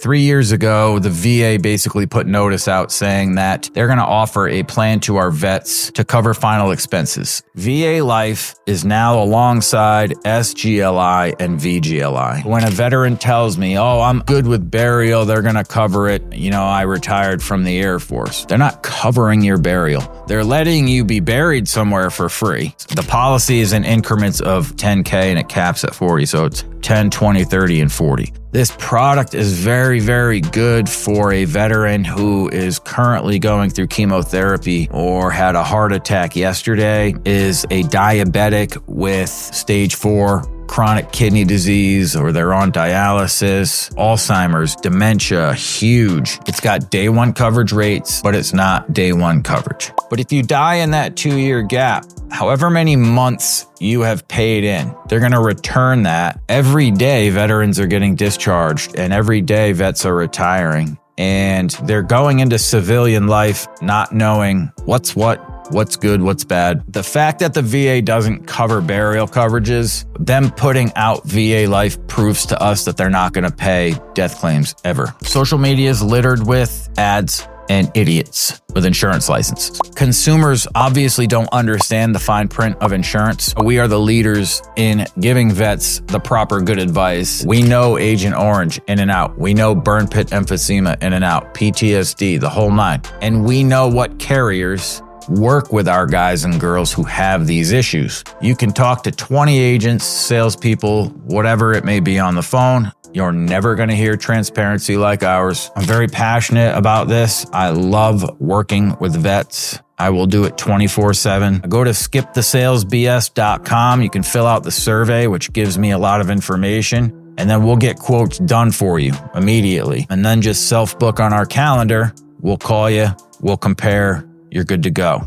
3 years ago, the VA basically put notice out saying that they're going to offer a plan to our vets to cover final expenses. VA Life is now alongside SGLI and VGLI. When a veteran tells me, oh, I'm good with burial, they're going to cover it. You know, I retired from the Air Force. They're not covering your burial. They're letting you be buried somewhere for free. The policy is in increments of 10K and it caps at 40. So it's 10, 20, 30, and 40. This product is very, very good for a veteran who is currently going through chemotherapy or had a heart attack yesterday, is a diabetic with stage 4 chronic kidney disease, or they're on dialysis, Alzheimer's, dementia, huge. It's got day 1 coverage rates, but it's not day 1 coverage. But if you die in that 2-year gap, however many months you have paid in, they're going to return that. Every day, veterans are getting discharged, and every day, vets are retiring. And they're going into civilian life not knowing what's good, what's bad. The fact that the VA doesn't cover burial coverages, them putting out VA Life proves to us that they're not going to pay death claims ever. Social media is littered with ads and idiots with insurance licenses. Consumers obviously don't understand the fine print of insurance. We are the leaders in giving vets the proper good advice. We know Agent Orange in and out. We know burn pit emphysema in and out, PTSD, the whole 9. And we know what carriers work with our guys and girls who have these issues. You can talk to 20 agents, salespeople, whatever it may be on the phone. You're never going to hear transparency like ours. I'm very passionate about this. I love working with vets. I will do it 24/7. Go to skipthesalesbs.com. You can fill out the survey, which gives me a lot of information. And then we'll get quotes done for you immediately. And then just self-book on our calendar. We'll call you. We'll compare. You're good to go.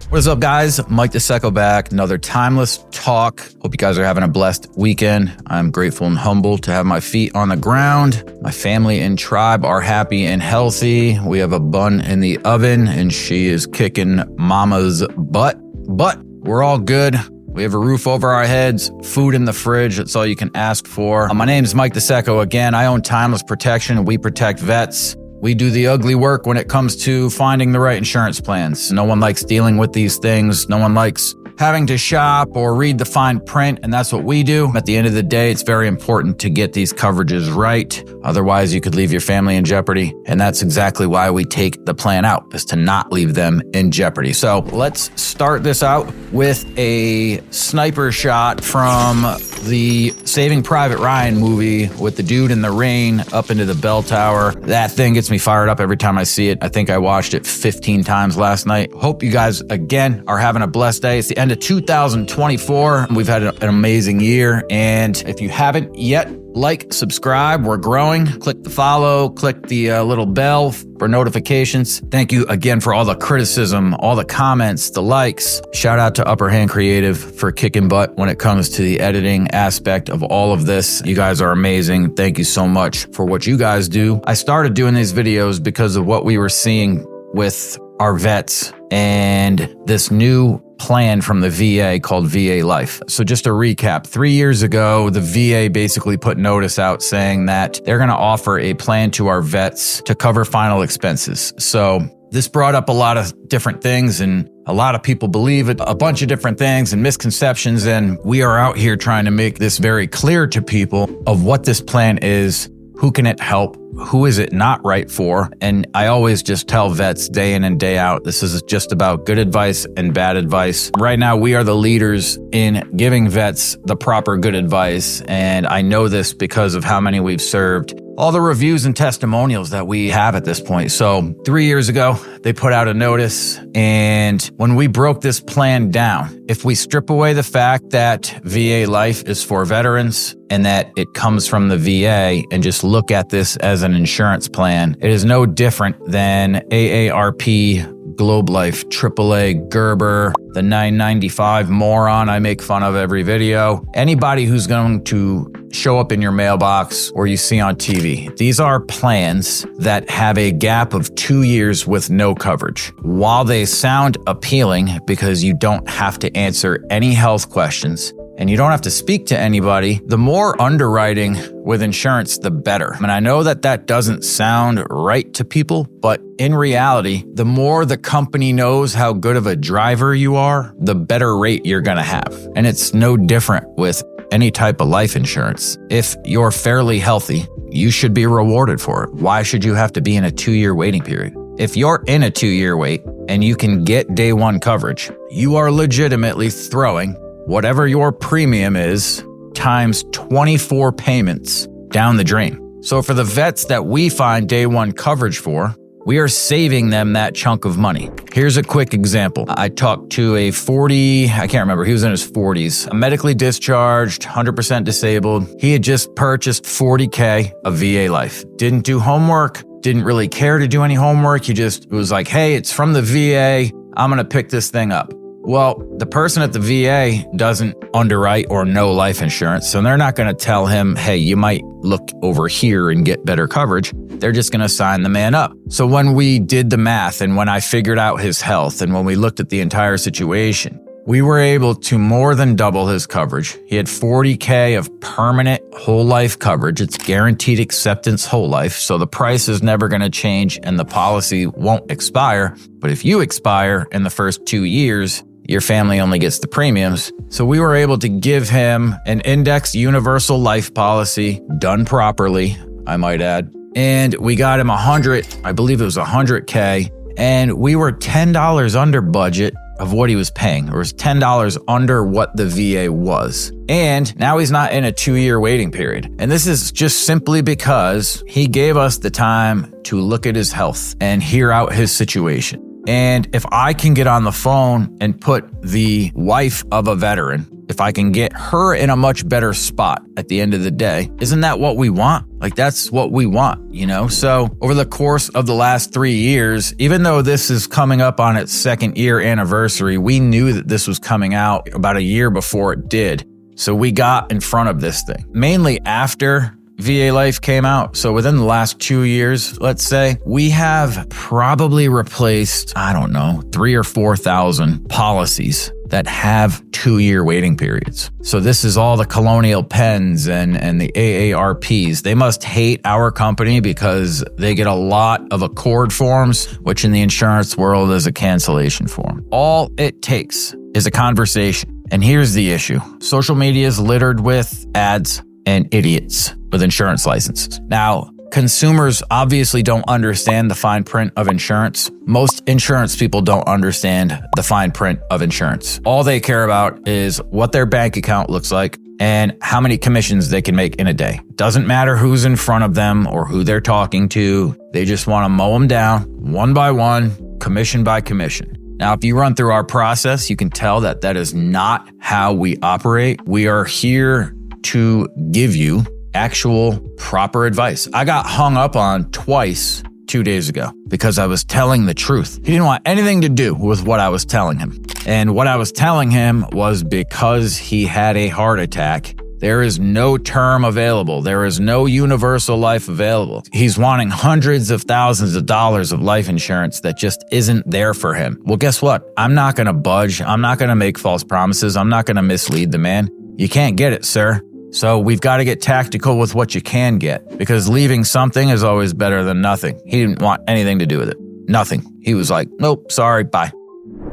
What is up, guys? Mike DeSecco back. Another timeless talk. Hope you guys are having a blessed weekend. I'm grateful and humbled to have my feet on the ground. My family and tribe are happy and healthy. We have a bun in the oven and she is kicking mama's butt. But we're all good. We have a roof over our heads, food in the fridge. That's all you can ask for. My name is Mike DeSecco. Again, I own Timeless Protection and we protect vets. We do the ugly work when it comes to finding the right insurance plans. No one likes dealing with these things. No one likes having to shop or read the fine print, and that's what we do. At the end of the day, it's very important to get these coverages right. Otherwise, you could leave your family in jeopardy, and that's exactly why we take the plan out, is to not leave them in jeopardy. So let's start this out with a sniper shot from the Saving Private Ryan movie with the dude in the rain up into the bell tower. That thing gets me fired up every time I see it. I think I watched it 15 times last night. Hope you guys, again, are having a blessed day. It's the end of 2024. We've had an amazing year. And if you haven't yet, like, subscribe. We're growing. Click the follow, click the little bell for notifications. Thank you again for all the criticism, all the comments, the likes. Shout out to Upper Hand Creative for kicking butt when it comes to the editing aspect of all of this. You guys are amazing. Thank you so much for what you guys do. I started doing these videos because of what we were seeing with our vets and this new plan from the VA called VA Life. So just to recap, 3 years ago, the VA basically put notice out saying that they're going to offer a plan to our vets to cover final expenses. So this brought up a lot of different things, and a lot of people believe it, a bunch of different things and misconceptions. And we are out here trying to make this very clear to people of what this plan is. Who can it help? Who is it not right for? And I always just tell vets day in and day out, this is just about good advice and bad advice. Right now, we are the leaders in giving vets the proper good advice. And I know this because of how many we've served, all the reviews and testimonials that we have at this point. So 3 years ago, they put out a notice. And when we broke this plan down, if we strip away the fact that VA Life is for veterans and that it comes from the VA and just look at this as an insurance plan, it is no different than AARP, Globe Life, AAA, Gerber, the 995 moron I make fun of every video. Anybody who's going to show up in your mailbox or you see on TV. These are plans that have a gap of 2 years with no coverage. While they sound appealing because you don't have to answer any health questions, and you don't have to speak to anybody, the more underwriting with insurance, the better. And I know that that doesn't sound right to people, but in reality, the more the company knows how good of a driver you are, the better rate you're going to have. And it's no different with any type of life insurance. If you're fairly healthy, you should be rewarded for it. Why should you have to be in a 2-year waiting period? If you're in a 2-year wait and you can get day one coverage, you are legitimately throwing whatever your premium is times 24 payments down the drain. So for the vets that we find day one coverage for, we are saving them that chunk of money. Here's a quick example. I talked to a 40, I can't remember, he was in his 40s, medically discharged, 100% disabled. He had just purchased $40K of VA life. Didn't do homework, didn't really care to do any homework. He just was like, hey, it's from the VA. I'm going to pick this thing up. Well, the person at the VA doesn't underwrite or know life insurance, so they're not going to tell him, hey, you might look over here and get better coverage. They're just going to sign the man up. So when we did the math and when I figured out his health and when we looked at the entire situation, we were able to more than double his coverage. He had $40K of permanent whole life coverage. It's guaranteed acceptance whole life, so the price is never going to change and the policy won't expire. But if you expire in the first 2 years, your family only gets the premiums. So we were able to give him an indexed universal life policy done properly, I might add. And we got him I believe it was $100K. And we were $10 under budget of what he was paying. It was $10 under what the VA was. And now he's not in a 2-year waiting period. And this is just simply because he gave us the time to look at his health and hear out his situation. And if I can get on the phone and put the wife of a veteran, if I can get her in a much better spot at the end of the day, isn't that what we want? Like, that's what we want, you know? So over the course of the last 3 years, even though this is coming up on its 2nd year anniversary, we knew that this was coming out about a year before it did. So we got in front of this thing, mainly after VA Life came out. So within the last 2 years, let's say, we have probably replaced, 3,000 or 4,000 policies that have 2-year waiting periods. So this is all the Colonial Penns and the AARPs. They must hate our company because they get a lot of accord forms, which in the insurance world is a cancellation form. All it takes is a conversation. And here's the issue. Social media is littered with ads and idiots with insurance licenses. Now, consumers obviously don't understand the fine print of insurance. Most insurance people don't understand the fine print of insurance. All they care about is what their bank account looks like and how many commissions they can make in a day. Doesn't matter who's in front of them or who they're talking to. They just want to mow them down one by one, commission by commission. Now, if you run through our process, you can tell that that is not how we operate. We are here to give you actual proper advice. I got hung up on twice 2 days ago because I was telling the truth. He didn't want anything to do with what I was telling him. And what I was telling him was because he had a heart attack, there is no term available. There is no universal life available. He's wanting hundreds of thousands of dollars of life insurance that just isn't there for him. Well, guess what? I'm not going to budge. I'm not going to make false promises. I'm not going to mislead the man. You can't get it, sir. So we've got to get tactical with what you can get, because leaving something is always better than nothing. He didn't want anything to do with it. Nothing. He was like, nope, sorry, bye.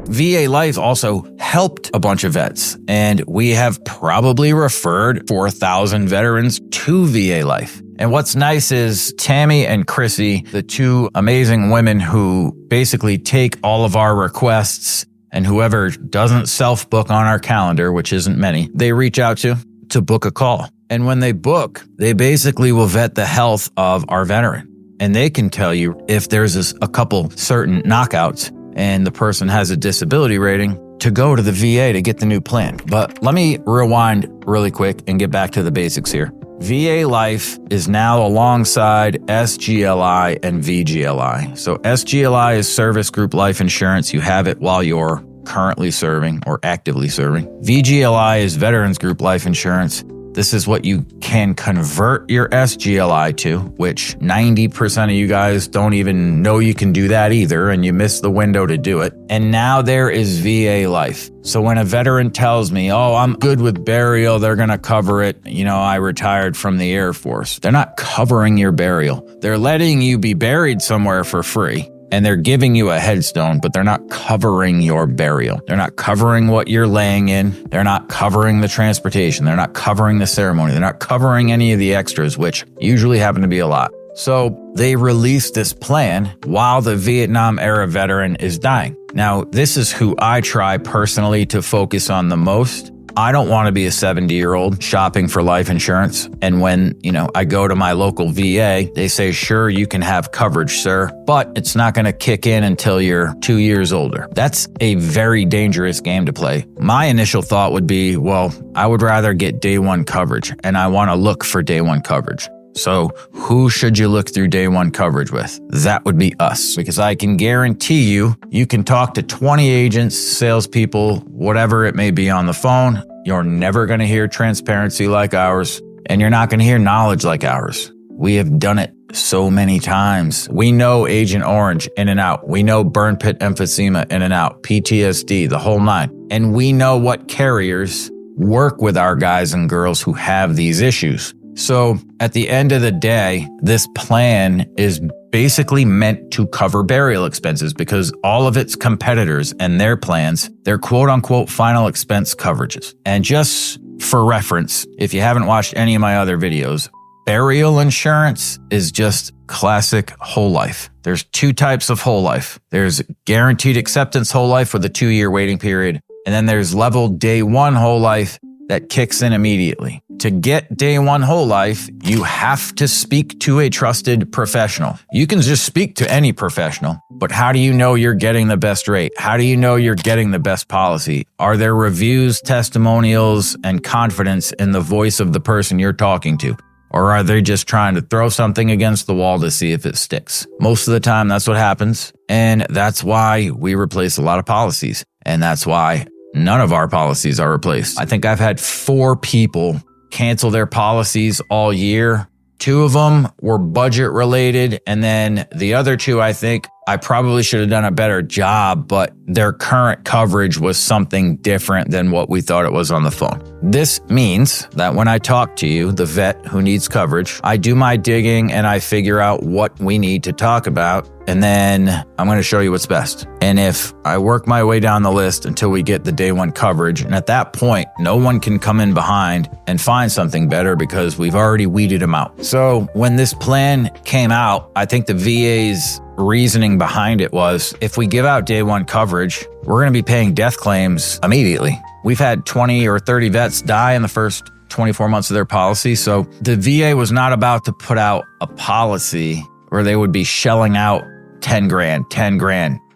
VA Life also helped a bunch of vets, and we have probably referred 4,000 veterans to VA Life. And what's nice is Tammy and Chrissy, the two amazing women who basically take all of our requests, and whoever doesn't self-book on our calendar, which isn't many, they reach out to book a call. And when they book, they basically will vet the health of our veteran. And they can tell you if there's a couple certain knockouts and the person has a disability rating to go to the VA to get the new plan. But let me rewind really quick and get back to the basics here. VA Life is now alongside SGLI and VGLI. So SGLI is Service Group Life Insurance. You have it while you're currently serving or actively serving. VGLI is Veterans Group Life Insurance. This is what you can convert your SGLI to, which 90% of you guys don't even know you can do that either, and you miss the window to do it. And now there is VA Life. So when a veteran tells me, oh, I'm good with burial, they're going to cover it. I retired from the Air Force. They're not covering your burial. They're letting you be buried somewhere for free. And they're giving you a headstone, but they're not covering your burial. They're not covering what you're laying in. They're not covering the transportation. They're not covering the ceremony. They're not covering any of the extras, which usually happen to be a lot. So they released this plan while the Vietnam era veteran is dying. Now, this is who I try personally to focus on the most. I don't want to be a 70-year-old shopping for life insurance. And when, I go to my local VA, they say, sure, you can have coverage, sir, but it's not going to kick in until you're 2 years older. That's a very dangerous game to play. My initial thought would be, well, I would rather get day one coverage, and I want to look for day one coverage. So who should you look through day one coverage with? That would be us, because I can guarantee you can talk to 20 agents, salespeople, whatever it may be on the phone. You're never going to hear transparency like ours, and you're not going to hear knowledge like ours. We have done it so many times. We know Agent Orange in and out. We know burn pit emphysema in and out, PTSD, the whole nine. And we know what carriers work with our guys and girls who have these issues. So at the end of the day, this plan is basically meant to cover burial expenses because all of its competitors and their plans, they're quote unquote final expense coverages. And just for reference, if you haven't watched any of my other videos, burial insurance is just classic whole life. There's two types of whole life. There's guaranteed acceptance whole life with a 2-year waiting period. And then there's level day one whole life that kicks in immediately. To get day one whole life, you have to speak to a trusted professional. You can just speak to any professional, but how do you know you're getting the best rate? How do you know you're getting the best policy? Are there reviews, testimonials, and confidence in the voice of the person you're talking to? Or are they just trying to throw something against the wall to see if it sticks? Most of the time, that's what happens. And that's why we replace a lot of policies. And that's why none of our policies are replaced. I think I've had 4 people cancel their policies all year. 2 of them were budget related. And then the other 2, I think I probably should have done a better job, but their current coverage was something different than what we thought it was on the phone. This means that when I talk to you, the vet who needs coverage, I do my digging and I figure out what we need to talk about. And then I'm going to show you what's best. And if I work my way down the list until we get the day one coverage, and at that point, no one can come in behind and find something better because we've already weeded them out. So when this plan came out, I think the VA's reasoning behind it was if we give out day one coverage, we're going to be paying death claims immediately. We've had 20 or 30 vets die in the first 24 months of their policy. So the VA was not about to put out a policy where they would be shelling out 10 grand,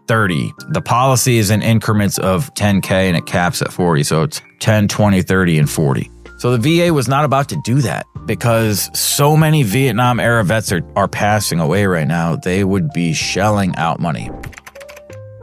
30. The policy is in increments of 10K and it caps at 40. So it's 10, 20, 30, and 40. So the VA was not about to do that because so many Vietnam era vets are passing away right now. They would be shelling out money.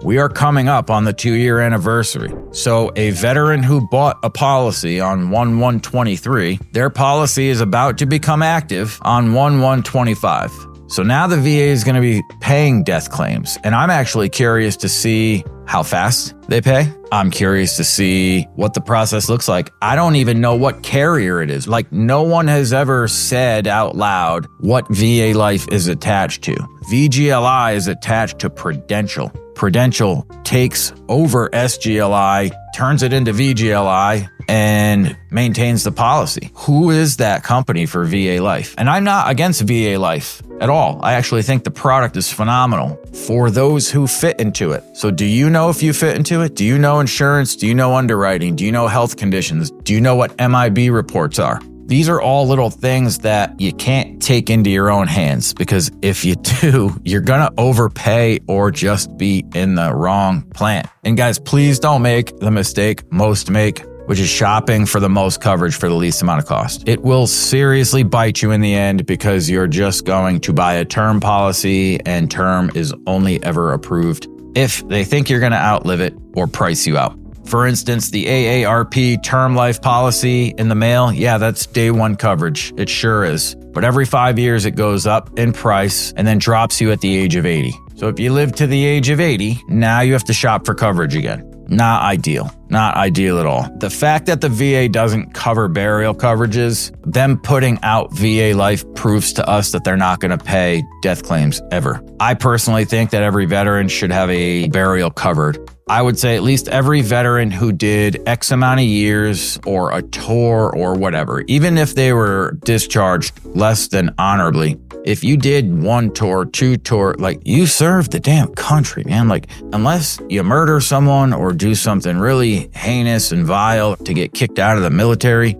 We are coming up on the 2-year anniversary. So a veteran who bought a policy on 1/1/23, their policy is about to become active on 1/1/25. So now the VA is going to be paying death claims. And I'm actually curious to see how fast they pay. I'm curious to see what the process looks like. I don't even know what carrier it is. Like, no one has ever said out loud what VA Life is attached to. VGLI is attached to Prudential. Prudential takes over SGLI, turns it into VGLI, and maintains the policy. Who is that company for VA Life? And I'm not against VA Life at all. I actually think the product is phenomenal for those who fit into it. So do you know if you fit into it? Do you know insurance? Do you know underwriting? Do you know health conditions? Do you know what MIB reports are? These are all little things that you can't take into your own hands, because if you do, you're going to overpay or just be in the wrong plan. And guys, please don't make the mistake most make, which is shopping for the most coverage for the least amount of cost. It will seriously bite you in the end because you're just going to buy a term policy, and term is only ever approved if they think you're going to outlive it or price you out. For instance, the AARP term life policy in the mail, yeah, that's day one coverage. It sure is. But every 5 years, it goes up in price and then drops you at the age of 80. So if you live to the age of 80, now you have to shop for coverage again. Not ideal. Not ideal at all. The fact that the VA doesn't cover burial coverages, them putting out VA life proves to us that they're not going to pay death claims ever. I personally think that every veteran should have a burial covered. I would say at least every veteran who did X amount of years or a tour or whatever, even if they were discharged less than honorably, if you did one tour, two tour, like you served the damn country, man. Like unless you murder someone or do something really heinous and vile to get kicked out of the military,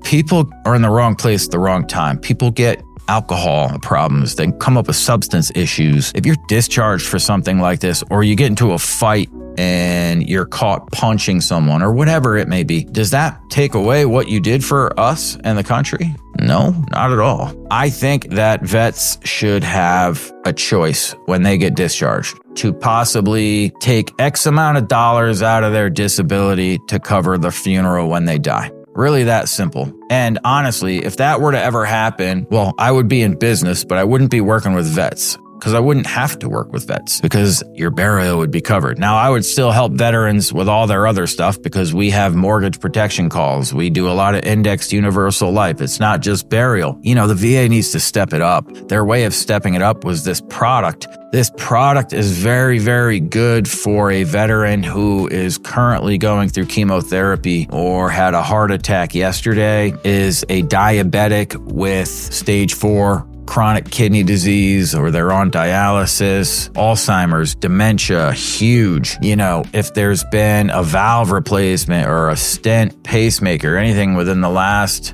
people are in the wrong place at the wrong time. People get alcohol problems, they come up with substance issues. If you're discharged for something like this, or you get into a fight and you're caught punching someone or whatever it may be, does that take away what you did for us and the country? No, not at all. I think that vets should have a choice when they get discharged to possibly take X amount of dollars out of their disability to cover the funeral when they die. Really that simple. And honestly, if that were to ever happen, well, I would be in business, but I wouldn't be working with vets. Because I wouldn't have to work with vets because your burial would be covered. Now, I would still help veterans with all their other stuff because we have mortgage protection calls. We do a lot of indexed universal life. It's not just burial. The VA needs to step it up. Their way of stepping it up was this product. This product is very, very good for a veteran who is currently going through chemotherapy or had a heart attack yesterday, is a diabetic with stage 4 chronic kidney disease, or they're on dialysis, Alzheimer's, dementia, huge. If there's been a valve replacement or a stent pacemaker, anything within the last,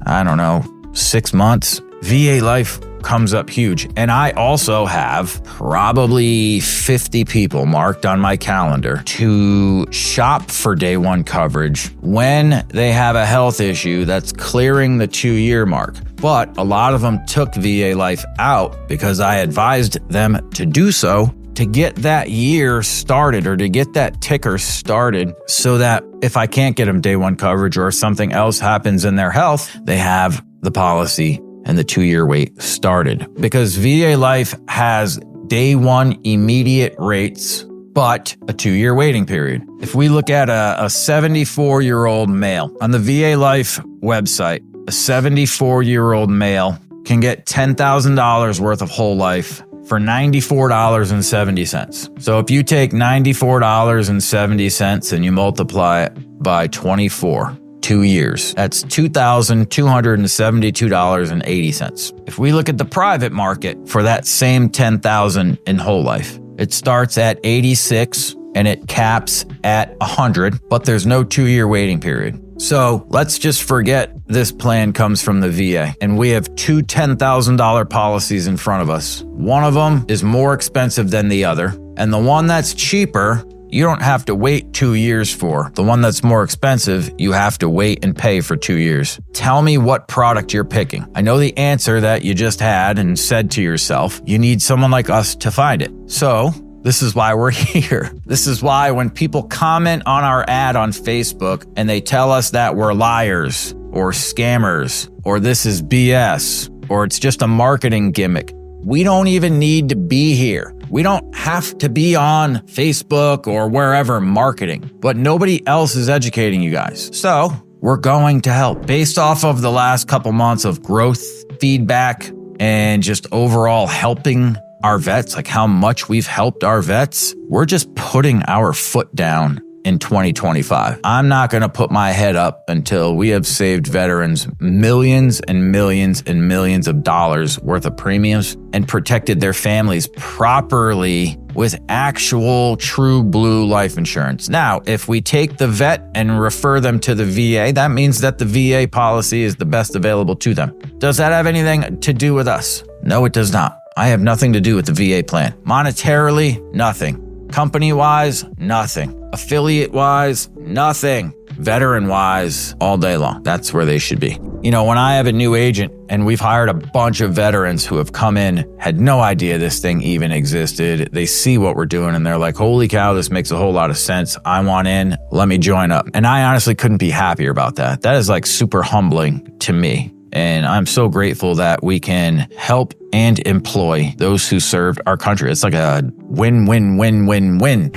6 months, VA life comes up huge. And I also have probably 50 people marked on my calendar to shop for day one coverage when they have a health issue that's clearing the 2-year mark. But a lot of them took VA life out because I advised them to do so to get that year started or to get that ticker started so that if I can't get them day one coverage or if something else happens in their health, they have the policy and the 2-year wait started. Because VA life has day one immediate rates, but a 2-year waiting period. If we look at a 74-year-old male on the VA life website, a 74-year-old male can get $10,000 worth of whole life for $94.70. So if you take $94.70 and you multiply it by 24, 2 years, that's $2,272.80. If we look at the private market for that same $10,000 in whole life, it starts at 86 and it caps at 100, but there's no 2-year waiting period. So let's just forget this plan comes from the VA and we have two $10,000 policies in front of us. One of them is more expensive than the other, and the one that's cheaper, you don't have to wait 2 years for. The one that's more expensive, you have to wait and pay for 2 years. Tell me what product you're picking. I know the answer that you just had and said to yourself. You need someone like us to find it. So this is why we're here. This is why when people comment on our ad on Facebook and they tell us that we're liars or scammers or this is BS or it's just a marketing gimmick, we don't even need to be here. We don't have to be on Facebook or wherever marketing, but nobody else is educating you guys. So we're going to help. Based off of the last couple months of growth, feedback, and just overall helping our vets, like how much we've helped our vets, we're just putting our foot down in 2025. I'm not going to put my head up until we have saved veterans millions and millions and millions of dollars worth of premiums and protected their families properly with actual true blue life insurance. Now, if we take the vet and refer them to the VA, that means that the VA policy is the best available to them. Does that have anything to do with us? No, it does not. I have nothing to do with the VA plan. Monetarily, nothing. Company-wise, nothing. Affiliate-wise, nothing. Veteran-wise, all day long. That's where they should be. When I have a new agent and we've hired a bunch of veterans who have come in, had no idea this thing even existed. They see what we're doing and they're like, holy cow, this makes a whole lot of sense. I want in, let me join up. And I honestly couldn't be happier about that. That is like super humbling to me. And I'm so grateful that we can help and employ those who served our country. It's like a win-win-win-win-win.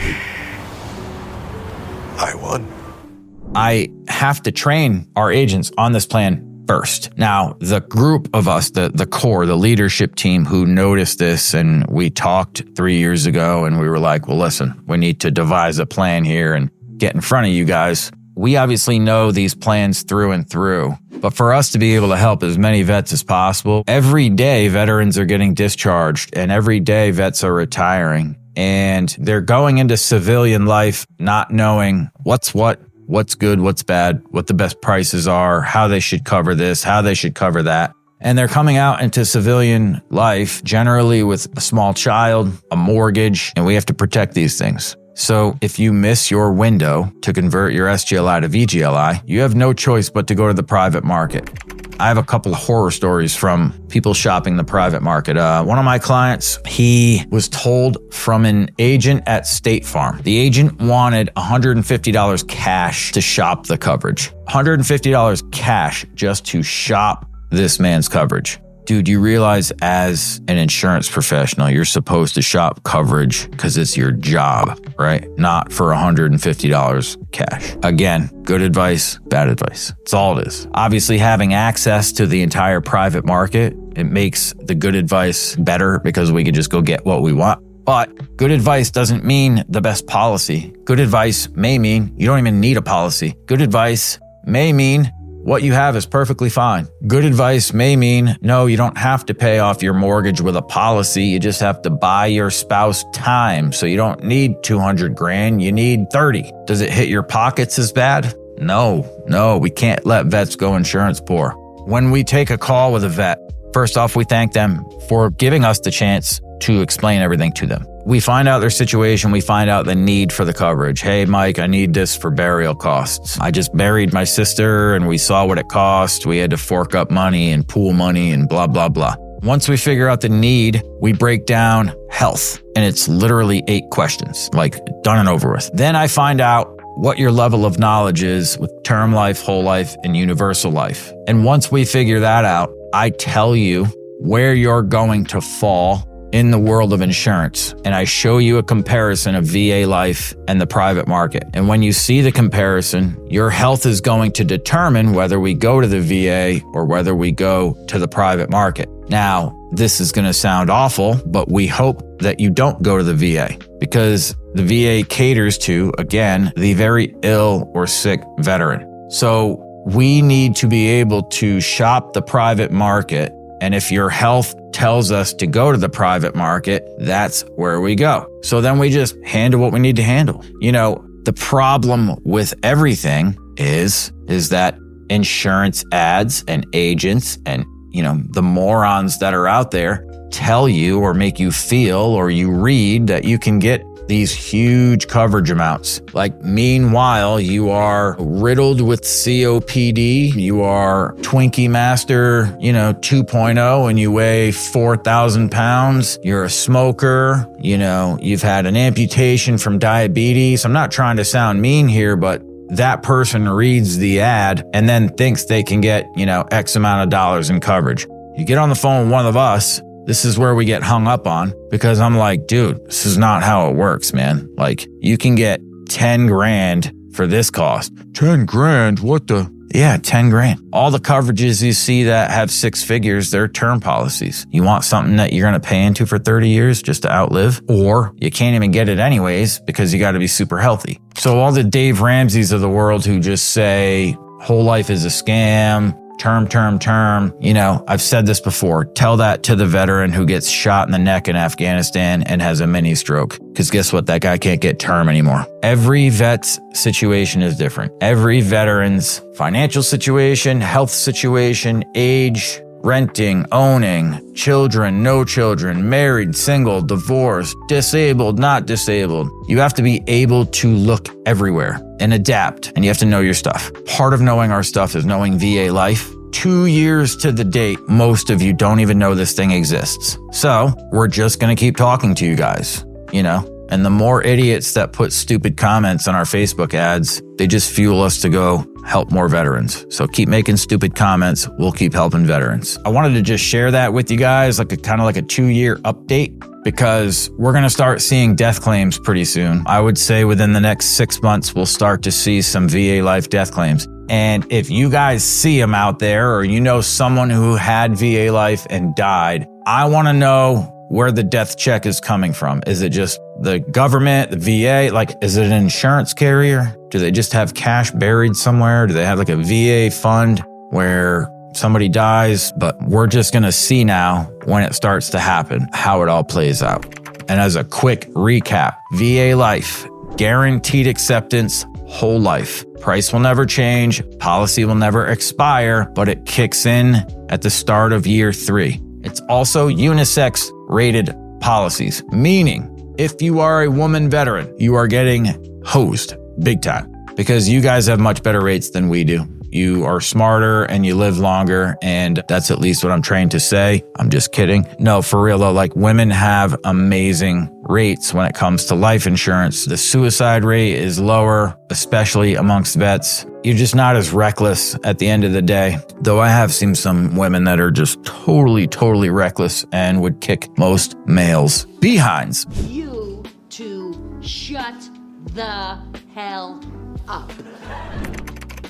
I won. I have to train our agents on this plan first. Now, the group of us, the core, the leadership team who noticed this, and we talked 3 years ago and we were like, well, listen, we need to devise a plan here and get in front of you guys. We obviously know these plans through and through, but for us to be able to help as many vets as possible, every day veterans are getting discharged and every day vets are retiring and they're going into civilian life not knowing what's good, what's bad, what the best prices are, how they should cover this, how they should cover that. And they're coming out into civilian life generally with a small child, a mortgage, and we have to protect these things. So if you miss your window to convert your SGLI to VGLI, you have no choice but to go to the private market. I have a couple of horror stories from people shopping the private market. One of my clients, he was told from an agent at State Farm. The agent wanted $150 cash to shop the coverage. $150 cash just to shop this man's coverage. Dude, you realize as an insurance professional, you're supposed to shop coverage because it's your job, right? Not for $150 cash. Again, good advice, bad advice. That's all it is. Obviously, having access to the entire private market, it makes the good advice better because we could just go get what we want. But good advice doesn't mean the best policy. Good advice may mean you don't even need a policy. Good advice may mean what you have is perfectly fine. Good advice may mean, no, you don't have to pay off your mortgage with a policy. You just have to buy your spouse time. So you don't need 200 grand, you need 30. Does it hit your pockets as bad? No, we can't let vets go insurance poor. When we take a call with a vet, first off, we thank them for giving us the chance to explain everything to them. We find out their situation. We find out the need for the coverage. Hey, Mike, I need this for burial costs. I just buried my sister and we saw what it cost. We had to fork up money and pool money and blah, blah, blah. Once we figure out the need, we break down health and it's literally 8 questions, like done and over with. Then I find out what your level of knowledge is with term life, whole life, and universal life. And once we figure that out, I tell you where you're going to fall in the world of insurance. And I show you a comparison of VA life and the private market. And when you see the comparison, your health is going to determine whether we go to the VA or whether we go to the private market. Now, this is going to sound awful, but we hope that you don't go to the VA because the VA caters to, again, the very ill or sick veteran. So we need to be able to shop the private market. And if your health tells us to go to the private market, that's where we go. So then we just handle what we need to handle. The problem with everything is that insurance ads and agents and, the morons that are out there tell you or make you feel or you read that you can get these huge coverage amounts. Like, meanwhile, you are riddled with COPD, you are Twinkie Master, 2.0, and you weigh 4,000 pounds. You're a smoker, you've had an amputation from diabetes. I'm not trying to sound mean here, but that person reads the ad and then thinks they can get, X amount of dollars in coverage. You get on the phone with one of us, this is where we get hung up on because I'm like, dude, this is not how it works, man. Like, you can get 10 grand for this cost. 10 grand? What the? Yeah, 10 grand. All the coverages you see that have 6 figures, they're term policies. You want something that you're going to pay into for 30 years just to outlive, or you can't even get it anyways because you got to be super healthy. So all the Dave Ramseys of the world who just say whole life is a scam, term. I've said this before. Tell that to the veteran who gets shot in the neck in Afghanistan and has a mini stroke. Because guess what? That guy can't get term anymore. Every vet's situation is different. Every veteran's financial situation, health situation, age, renting, owning, children, no children, married, single, divorced, disabled, not disabled. You have to be able to look everywhere and adapt, and you have to know your stuff. Part of knowing our stuff is knowing VA life 2 years to the date, most of you don't even know this thing exists. So we're just going to keep talking to you guys, and the more idiots that put stupid comments on our Facebook ads, they just fuel us to go help more veterans. So keep making stupid comments. We'll keep helping veterans. I wanted to just share that with you guys, like a 2-year update, because we're going to start seeing death claims pretty soon. I would say within the next 6 months, we'll start to see some VA life death claims. And if you guys see them out there, or you know someone who had VA life and died, I want to know where the death check is coming from. Is it just the government, the VA? Is it an insurance carrier? Do they just have cash buried somewhere? Do they have a VA fund where somebody dies? But we're just going to see now when it starts to happen, how it all plays out. And as a quick recap, VA life, guaranteed acceptance, whole life. Price will never change. Policy will never expire, but it kicks in at the start of year 3. It's also unisex rated policies, meaning if you are a woman veteran, you are getting hosed big time because you guys have much better rates than we do. You are smarter and you live longer, and that's at least what I'm trained to say. I'm just kidding. No, for real though, women have amazing rates when it comes to life insurance. The suicide rate is lower, especially amongst vets. You're just not as reckless at the end of the day. Though I have seen some women that are just totally reckless and would kick most males' behinds. You two shut the hell up.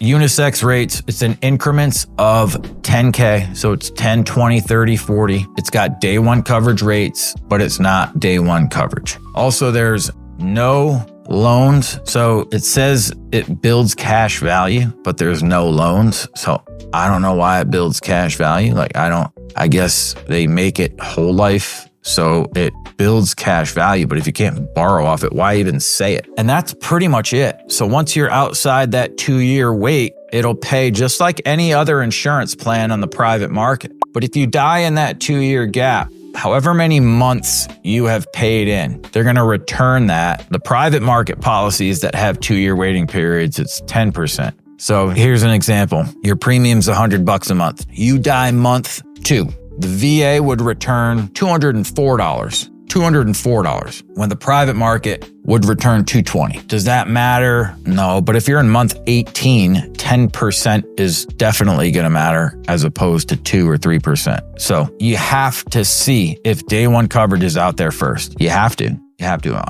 Unisex rates, it's in increments of 10K. So it's 10, 20, 30, 40. It's got day one coverage rates, but it's not day one coverage. Also, there's no loans. So it says it builds cash value, but there's no loans. So I don't know why it builds cash value. I guess they make it whole life. So it builds cash value, but if you can't borrow off it, why even say it? And that's pretty much it. So once you're outside that 2-year wait, it'll pay just like any other insurance plan on the private market. But if you die in that 2-year gap, however many months you have paid in, they're going to return that. The private market policies that have 2-year waiting periods, it's 10%. So here's an example. Your premium's $100 a month. You die month 2. The VA would return $204 when the private market would return $220. Does that matter? No, but if you're in month 18, 10% is definitely going to matter as opposed to 2 or 3%. So you have to see if day one coverage is out there first. You have to,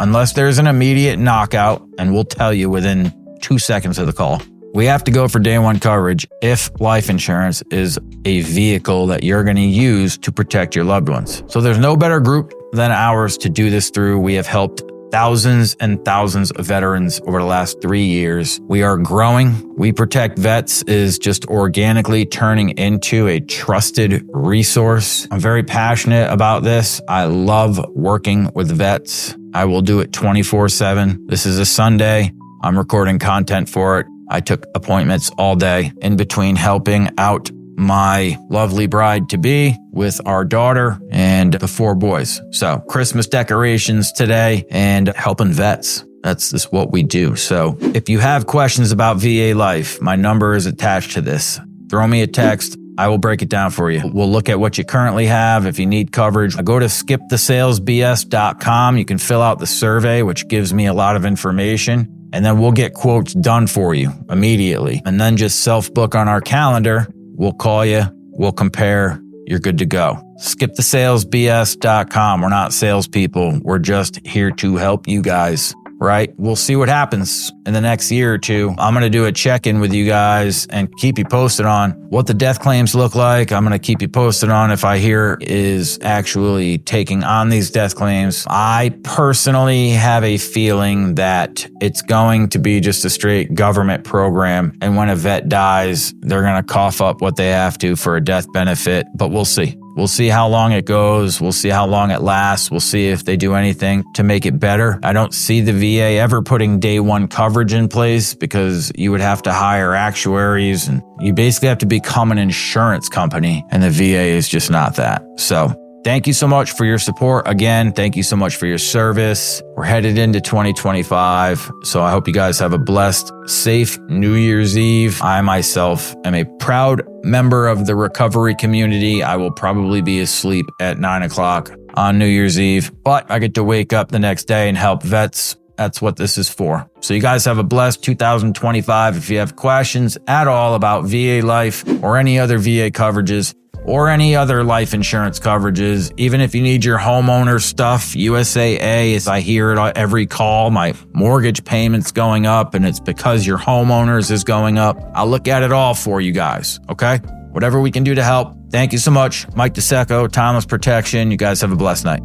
unless there's an immediate knockout, and we'll tell you within 2 seconds of the call. We have to go for day one coverage if life insurance is a vehicle that you're going to use to protect your loved ones. So there's no better group than ours to do this through. We have helped thousands and thousands of veterans over the last 3 years. We are growing. We Protect Vets is just organically turning into a trusted resource. I'm very passionate about this. I love working with vets. I will do it 24/7. This is a Sunday. I'm recording content for it. I took appointments all day in between helping out my lovely bride-to-be with our daughter and the 4 boys. So Christmas decorations today and helping vets. That's just what we do. So if you have questions about VA life, my number is attached to this. Throw me a text. I will break it down for you. We'll look at what you currently have. If you need coverage, go to skipthesalesbs.com. You can fill out the survey, which gives me a lot of information. And then we'll get quotes done for you immediately. And then just self-book on our calendar. We'll call you. We'll compare. You're good to go. Skipthesalesbs.com. We're not salespeople. We're just here to help you guys, right? We'll see what happens in the next year or 2. I'm going to do a check-in with you guys and keep you posted on what the death claims look like. I'm going to keep you posted on if I hear is actually taking on these death claims. I personally have a feeling that it's going to be just a straight government program. And when a vet dies, they're going to cough up what they have to for a death benefit, but we'll see. We'll see how long it goes. We'll see how long it lasts. We'll see if they do anything to make it better. I don't see the VA ever putting day one coverage in place because you would have to hire actuaries and you basically have to become an insurance company, and the VA is just not that. So thank you so much for your support. Again, thank you so much for your service. We're headed into 2025. So I hope you guys have a blessed, safe New Year's Eve. I myself am a proud member of the recovery community. I will probably be asleep at 9 o'clock on New Year's Eve, but I get to wake up the next day and help vets. That's what this is for. So you guys have a blessed 2025. If you have questions at all about VA life or any other VA coverages or any other life insurance coverages, even if you need your homeowner stuff, USAA, as I hear it on every call, my mortgage payment's going up and it's because your homeowners is going up. I'll look at it all for you guys, okay? Whatever we can do to help. Thank you so much. Mike DeSecco, Timeless Protection. You guys have a blessed night.